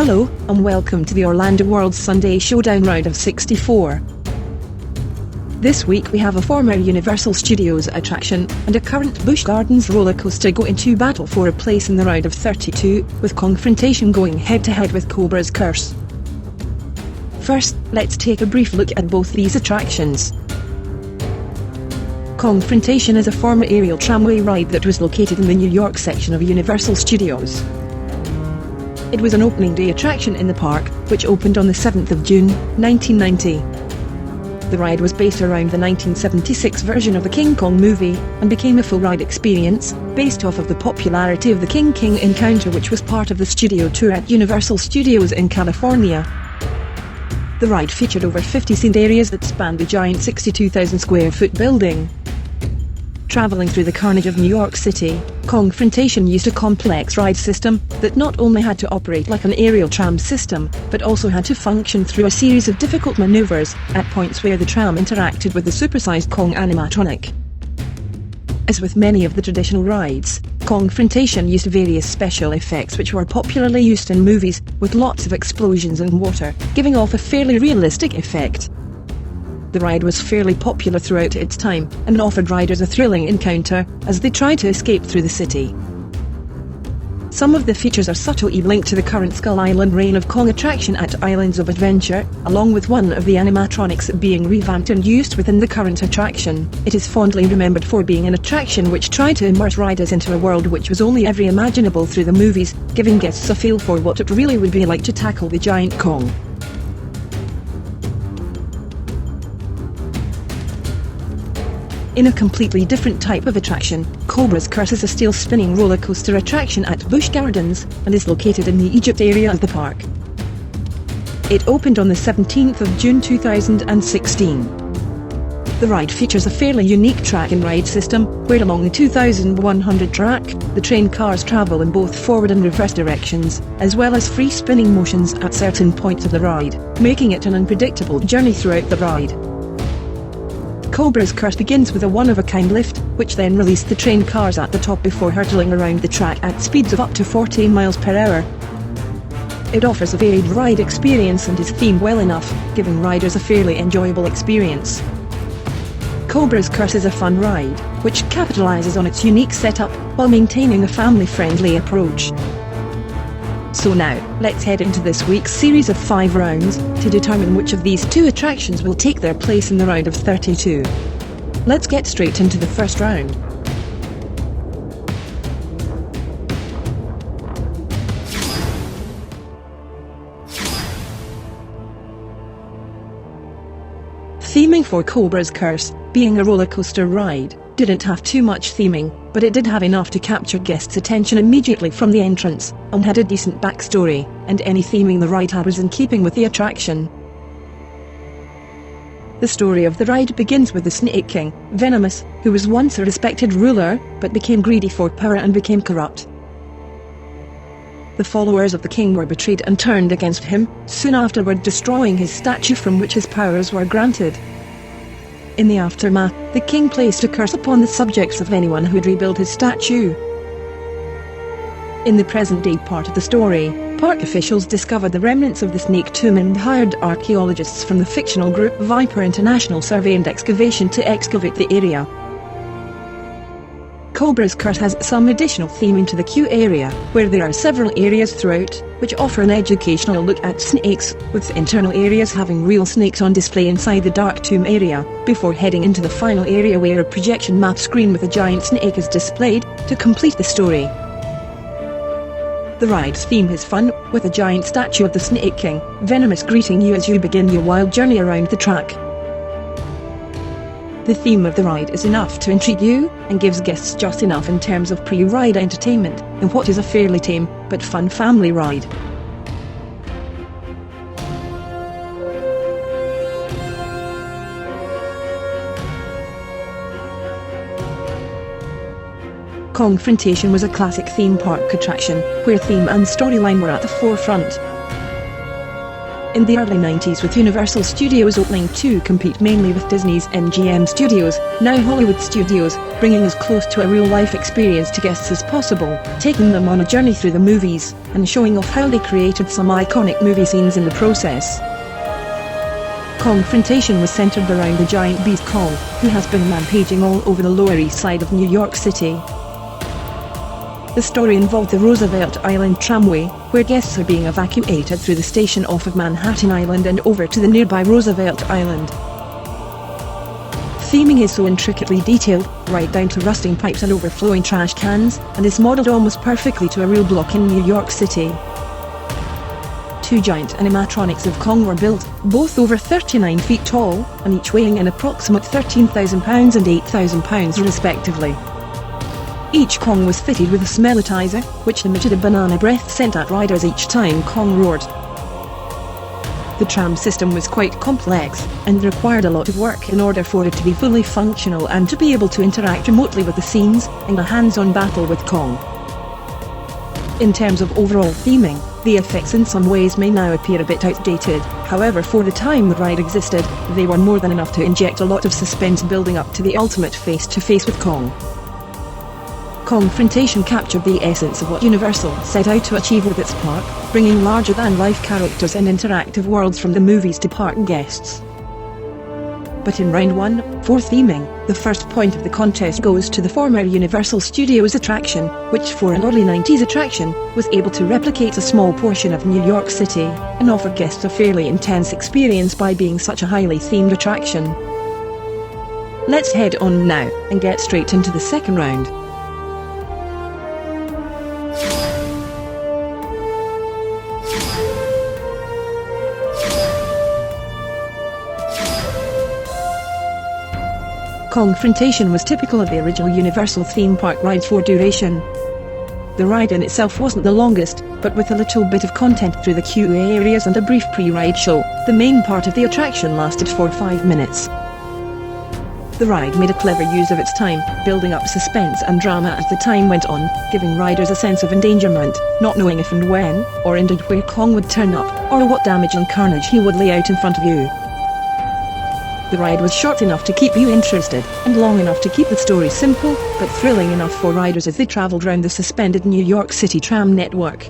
Hello, and welcome to the Orlando World Sunday Showdown Round of 64. This week we have a former Universal Studios attraction and a current Busch Gardens roller coaster go into battle for a place in the round of 32, with Kongfrontation going head-to-head with Cobra's Curse. First, let's take a brief look at both these attractions. Kongfrontation is a former aerial tramway ride that was located in the New York section of Universal Studios. It was an opening day attraction in the park, which opened on the 7th of June, 1990. The ride was based around the 1976 version of the King Kong movie, and became a full ride experience, based off of the popularity of the King King encounter, which was part of the studio tour at Universal Studios in California. The ride featured over 50 scenery areas that spanned the giant 62,000 square foot building. Travelling through the carnage of New York City, Kongfrontation used a complex ride system that not only had to operate like an aerial tram system, but also had to function through a series of difficult manoeuvres, at points where the tram interacted with the supersized Kong animatronic. As with many of the traditional rides, Kongfrontation used various special effects which were popularly used in movies, with lots of explosions and water, giving off a fairly realistic effect. The ride was fairly popular throughout its time, and offered riders a thrilling encounter, as they tried to escape through the city. Some of the features are subtly linked to the current Skull Island Reign of Kong attraction at Islands of Adventure, along with one of the animatronics being revamped and used within the current attraction. It is fondly remembered for being an attraction which tried to immerse riders into a world which was only ever imaginable through the movies, giving guests a feel for what it really would be like to tackle the giant Kong. In a completely different type of attraction, Cobra's Curse is a steel spinning roller coaster attraction at Busch Gardens, and is located in the Egypt area of the park. It opened on the 17th of June 2016. The ride features a fairly unique track and ride system, where along the 2100 track, the train cars travel in both forward and reverse directions, as well as free spinning motions at certain points of the ride, making it an unpredictable journey throughout the ride. Cobra's Curse begins with a one-of-a-kind lift, which then released the train cars at the top before hurtling around the track at speeds of up to 40 miles per hour. It offers a varied ride experience and is themed well enough, giving riders a fairly enjoyable experience. Cobra's Curse is a fun ride, which capitalizes on its unique setup, while maintaining a family-friendly approach. So now, let's head into this week's series of 5 rounds, to determine which of these 2 attractions will take their place in the round of 32. Let's get straight into the first round. Theming for Cobra's Curse, being a roller coaster ride, didn't have too much theming, but it did have enough to capture guests' attention immediately from the entrance, and had a decent backstory, and any theming the ride had was in keeping with the attraction. The story of the ride begins with the Snake King, Venomous, who was once a respected ruler, but became greedy for power and became corrupt. The followers of the king were betrayed and turned against him, soon afterward destroying his statue from which his powers were granted. In the aftermath, the king placed a curse upon the subjects of anyone who would rebuild his statue. In the present-day part of the story, park officials discovered the remnants of the snake tomb and hired archaeologists from the fictional group Viper International Survey and Excavation to excavate the area. Cobra's Curse has some additional theming to the queue area, where there are several areas throughout, which offer an educational look at snakes, with internal areas having real snakes on display inside the dark tomb area, before heading into the final area where a projection map screen with a giant snake is displayed, to complete the story. The ride's theme is fun, with a giant statue of the Snake King, Venomous, greeting you as you begin your wild journey around the track. The theme of the ride is enough to intrigue you, and gives guests just enough in terms of pre-ride entertainment, in what is a fairly tame, but fun family ride. Kongfrontation was a classic theme park attraction, where theme and storyline were at the forefront. In the early 90s, with Universal Studios opening to compete mainly with Disney's MGM Studios, now Hollywood Studios, bringing as close to a real-life experience to guests as possible, taking them on a journey through the movies, and showing off how they created some iconic movie scenes in the process. Kongfrontation was centered around the giant beast Kong, who has been rampaging all over the Lower East Side of New York City. The story involved the Roosevelt Island tramway, where guests are being evacuated through the station off of Manhattan Island and over to the nearby Roosevelt Island. Theming is so intricately detailed, right down to rusting pipes and overflowing trash cans, and is modelled almost perfectly to a real block in New York City. 2 giant animatronics of Kong were built, both over 39 feet tall, and each weighing an approximate 13,000 pounds and 8,000 pounds respectively. Each Kong was fitted with a smellitizer, which emitted a banana breath scent at riders each time Kong roared. The tram system was quite complex, and required a lot of work in order for it to be fully functional and to be able to interact remotely with the scenes, in a hands-on battle with Kong. In terms of overall theming, the effects in some ways may now appear a bit outdated, however for the time the ride existed, they were more than enough to inject a lot of suspense building up to the ultimate face-to-face with Kong. Kongfrontation captured the essence of what Universal set out to achieve with its park, bringing larger-than-life characters and interactive worlds from the movies to park guests. But in round 1, for theming, the first point of the contest goes to the former Universal Studios attraction, which for an early 90s attraction, was able to replicate a small portion of New York City, and offer guests a fairly intense experience by being such a highly themed attraction. Let's head on now, and get straight into the second round. Kongfrontation was typical of the original Universal theme park rides for duration. The ride in itself wasn't the longest, but with a little bit of content through the QA areas and a brief pre-ride show, the main part of the attraction lasted for 5 minutes. The ride made a clever use of its time, building up suspense and drama as the time went on, giving riders a sense of endangerment, not knowing if and when, or indeed where Kong would turn up, or what damage and carnage he would lay out in front of you. The ride was short enough to keep you interested, and long enough to keep the story simple, but thrilling enough for riders as they travelled round the suspended New York City tram network.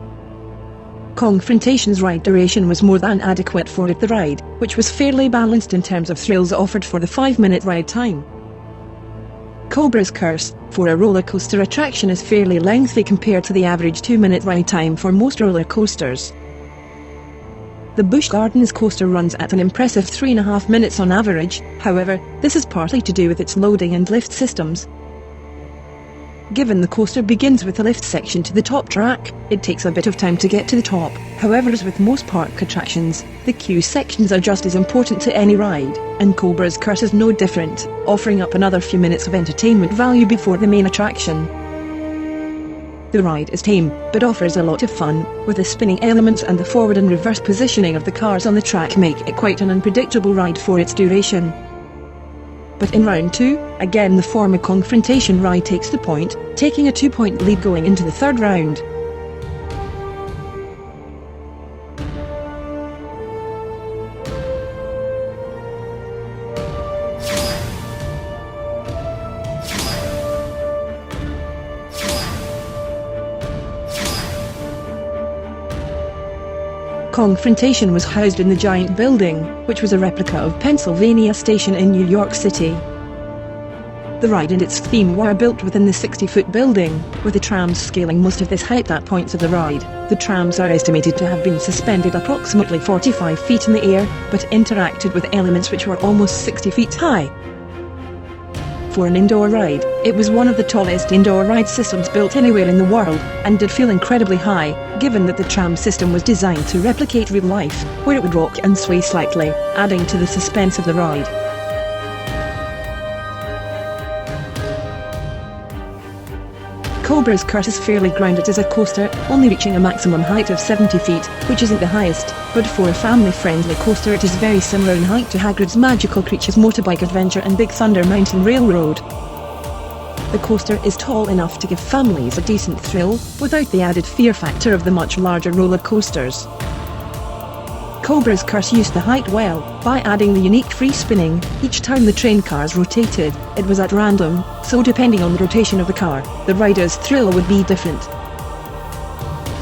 Kongfrontation's ride duration was more than adequate for the ride, which was fairly balanced in terms of thrills offered for the 5-minute ride time. Cobra's Curse, for a roller coaster attraction, is fairly lengthy compared to the average 2-minute ride time for most roller coasters. The Busch Gardens coaster runs at an impressive 3.5 minutes on average, however, this is partly to do with its loading and lift systems. Given the coaster begins with a lift section to the top track, it takes a bit of time to get to the top. However, as with most park attractions, the queue sections are just as important to any ride, and Cobra's Curse is no different, offering up another few minutes of entertainment value before the main attraction. The ride is tame, but offers a lot of fun, with the spinning elements and the forward and reverse positioning of the cars on the track make it quite an unpredictable ride for its duration. But in round 2, again the former Kongfrontation ride takes the point, taking a 2-point lead going into the third round. Kongfrontation was housed in the giant building, which was a replica of Pennsylvania Station in New York City. The ride and its theme were built within the 60-foot building, with the trams scaling most of this height at points of the ride. The trams are estimated to have been suspended approximately 45 feet in the air, but interacted with elements which were almost 60 feet high. For an indoor ride, it was one of the tallest indoor ride systems built anywhere in the world, and did feel incredibly high, given that the tram system was designed to replicate real life, where it would rock and sway slightly, adding to the suspense of the ride. Cobra's Curse is fairly grounded as a coaster, only reaching a maximum height of 70 feet, which isn't the highest, but for a family-friendly coaster it is very similar in height to Hagrid's Magical Creatures Motorbike Adventure and Big Thunder Mountain Railroad. The coaster is tall enough to give families a decent thrill, without the added fear factor of the much larger roller coasters. Cobra's curse used the height well, by adding the unique free spinning. Each time the train cars rotated, it was at random, so depending on the rotation of the car, the rider's thrill would be different.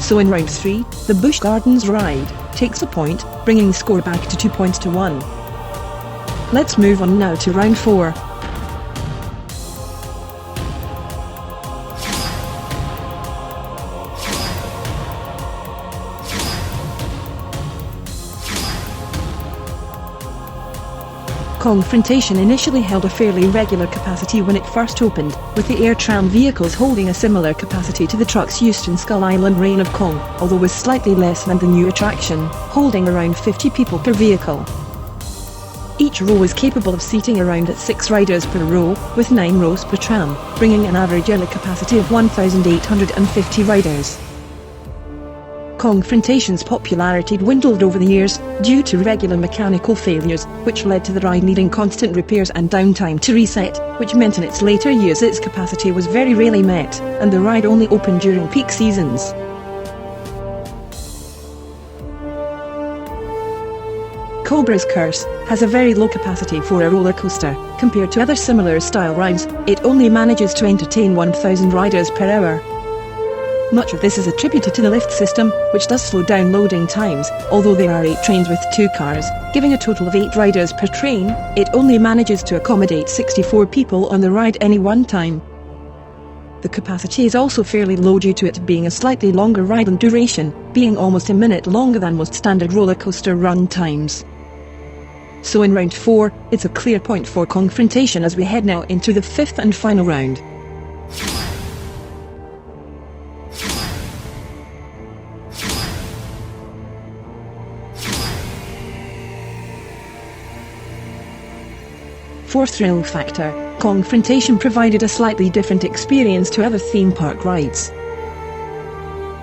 So in round 3, the Busch Gardens ride takes a point, bringing the score back to 2 points to 1. Let's move on now to round 4. Kongfrontation initially held a fairly regular capacity when it first opened, with the air tram vehicles holding a similar capacity to the trucks used in Skull Island Reign of Kong, although was slightly less than the new attraction, holding around 50 people per vehicle. Each row is capable of seating around 6 riders per row, with 9 rows per tram, bringing an average yearly capacity of 1,850 riders. Kongfrontation's popularity dwindled over the years, due to regular mechanical failures, which led to the ride needing constant repairs and downtime to reset, which meant in its later years its capacity was very rarely met, and the ride only opened during peak seasons. Cobra's Curse has a very low capacity for a roller coaster. Compared to other similar style rides, it only manages to entertain 1,000 riders per hour. Much of this is attributed to the lift system, which does slow down loading times. Although there are 8 trains with 2 cars, giving a total of 8 riders per train, it only manages to accommodate 64 people on the ride any one time. The capacity is also fairly low due to it being a slightly longer ride in duration, being almost a minute longer than most standard roller coaster run times. So in round 4, it's a clear point for Kongfrontation as we head now into the 5th and final round. For thrill factor, Kongfrontation provided a slightly different experience to other theme park rides.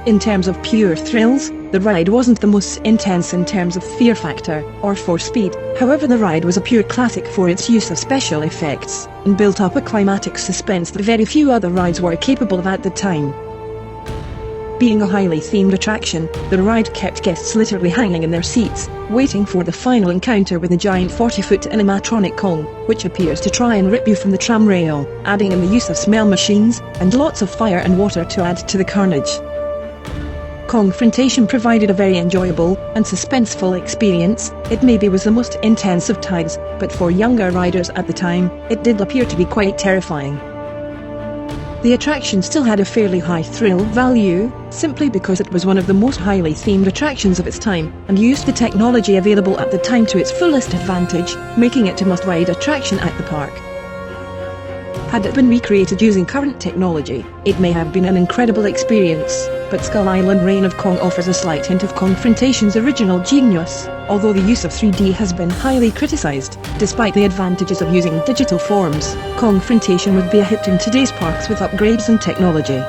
In terms of pure thrills, the ride wasn't the most intense in terms of fear factor or for speed. However, the ride was a pure classic for its use of special effects, and built up a climatic suspense that very few other rides were capable of at the time. Being a highly themed attraction, the ride kept guests literally hanging in their seats, waiting for the final encounter with a giant 40-foot animatronic Kong, which appears to try and rip you from the tram rail, adding in the use of smell machines, and lots of fire and water to add to the carnage. Kongfrontation provided a very enjoyable and suspenseful experience. It maybe was the most intense of tides, but for younger riders at the time, it did appear to be quite terrifying. The attraction still had a fairly high thrill value, simply because it was one of the most highly themed attractions of its time, and used the technology available at the time to its fullest advantage, making it a must-ride attraction at the park. Had it been recreated using current technology, it may have been an incredible experience, but Skull Island Reign of Kong offers a slight hint of Kongfrontation's original genius, although the use of 3D has been highly criticized. Despite the advantages of using digital forms, Kongfrontation would be a hit in today's parks with upgrades and technology.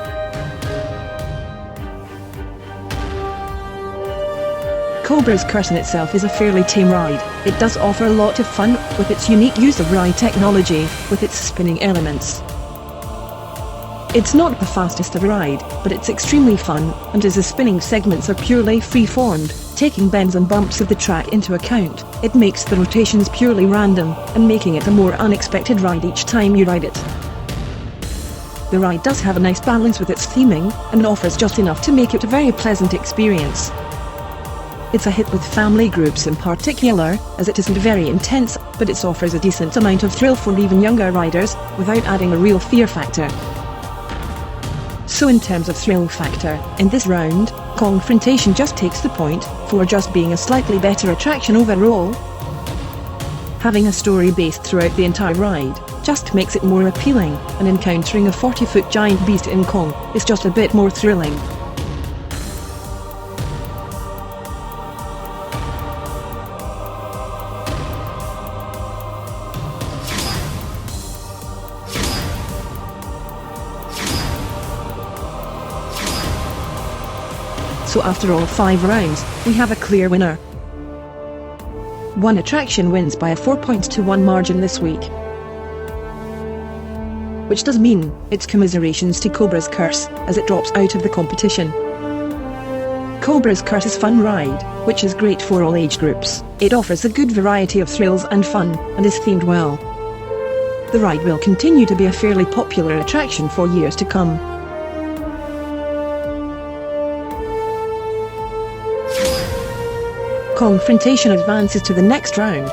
Cobra's Curse in itself is a fairly tame ride. It does offer a lot of fun, with its unique use of ride technology, with its spinning elements. It's not the fastest of a ride, but it's extremely fun, and as the spinning segments are purely free-formed, taking bends and bumps of the track into account, it makes the rotations purely random, and making it a more unexpected ride each time you ride it. The ride does have a nice balance with its theming, and offers just enough to make it a very pleasant experience. It's a hit with family groups in particular, as it isn't very intense, but it offers a decent amount of thrill for even younger riders, without adding a real fear factor. So in terms of thrill factor, in this round, Kongfrontation just takes the point, for just being a slightly better attraction overall. Having a story based throughout the entire ride, just makes it more appealing, and encountering a 40-foot giant beast in Kong, is just a bit more thrilling. So after all 5 rounds, we have a clear winner. One attraction wins by a 4 points to 1 margin this week. Which does mean, it's commiserations to Cobra's Curse, as it drops out of the competition. Cobra's Curtis Fun Ride, which is great for all age groups. It offers a good variety of thrills and fun, and is themed well. The ride will continue to be a fairly popular attraction for years to come. Kongfrontation advances to the next round.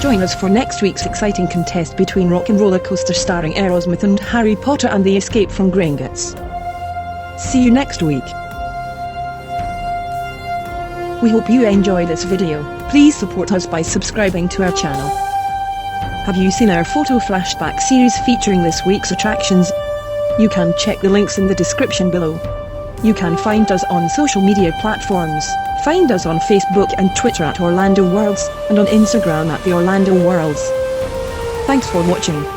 Join us for next week's exciting contest between Rock and Roller Coaster starring Aerosmith and Harry Potter and the Escape from Gringotts. See you next week. We hope you enjoy this video. Please support us by subscribing to our channel. Have you seen our photo flashback series featuring this week's attractions? You can check the links in the description below. You can find us on social media platforms. Find us on Facebook and Twitter at Orlando Worlds, and on Instagram at the Orlando Worlds. Thanks for watching.